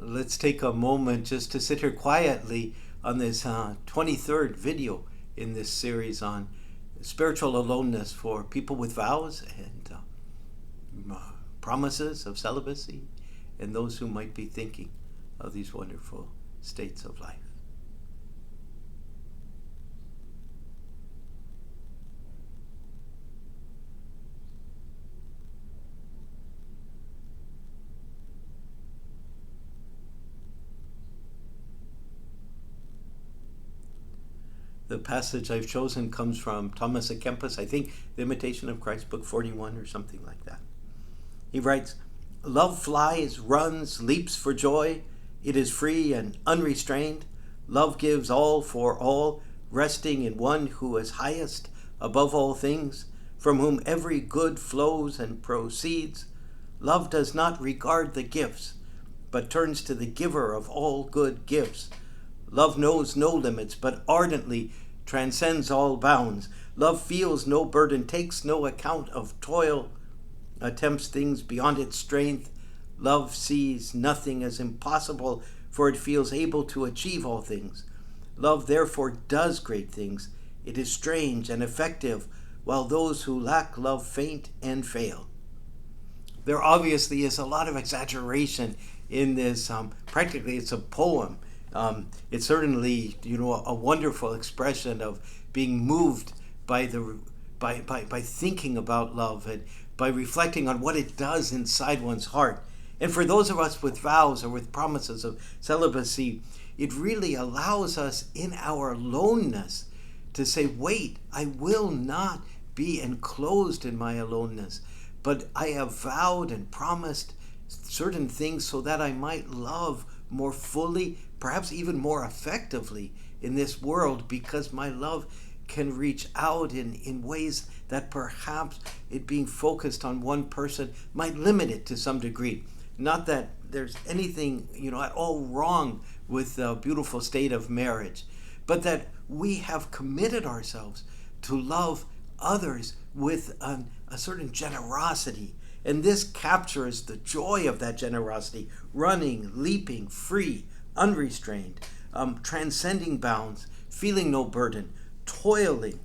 Let's take a moment just to sit here quietly on this 23rd video in this series on spiritual aloneness for people with vows and promises of celibacy and those who might be thinking of these wonderful states of life. The passage I've chosen comes from Thomas à Kempis, I think The Imitation of Christ, book 41 or something like that. He writes, "Love flies, runs, leaps for joy. It is free and unrestrained. Love gives all for all, resting in one who is highest above all things, from whom every good flows and proceeds. Love does not regard the gifts, but turns to the giver of all good gifts. Love knows no limits, but ardently transcends all bounds. Love feels no burden, takes no account of toil, attempts things beyond its strength. Love sees nothing as impossible, for it feels able to achieve all things. Love therefore does great things. It is strange and effective, while those who lack love faint and fail." There obviously is a lot of exaggeration in this. Practically, it's a poem. It's certainly, a wonderful expression of being moved by thinking about love and by reflecting on what it does inside one's heart. And for those of us with vows or with promises of celibacy, it really allows us in our aloneness to say, wait, I will not be enclosed in my aloneness, but I have vowed and promised certain things so that I might love more fully, perhaps even more effectively in this world, because my love can reach out in ways that perhaps it being focused on one person might limit it to some degree. Not that there's anything, at all wrong with the beautiful state of marriage, but that we have committed ourselves to love others with a certain generosity. And this captures the joy of that generosity, running, leaping, free, unrestrained, transcending bounds, feeling no burden, toiling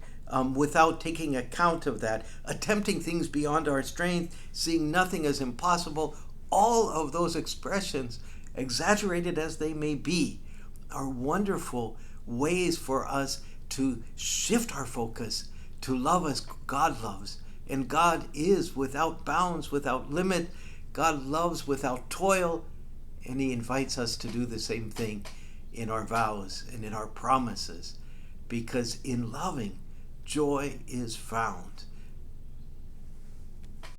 without taking account of that, attempting things beyond our strength, seeing nothing as impossible. All of those expressions, exaggerated as they may be, are wonderful ways for us to shift our focus to love as God loves. And God is without bounds, without limit. God loves without toil. And he invites us to do the same thing in our vows and in our promises. Because in loving, joy is found.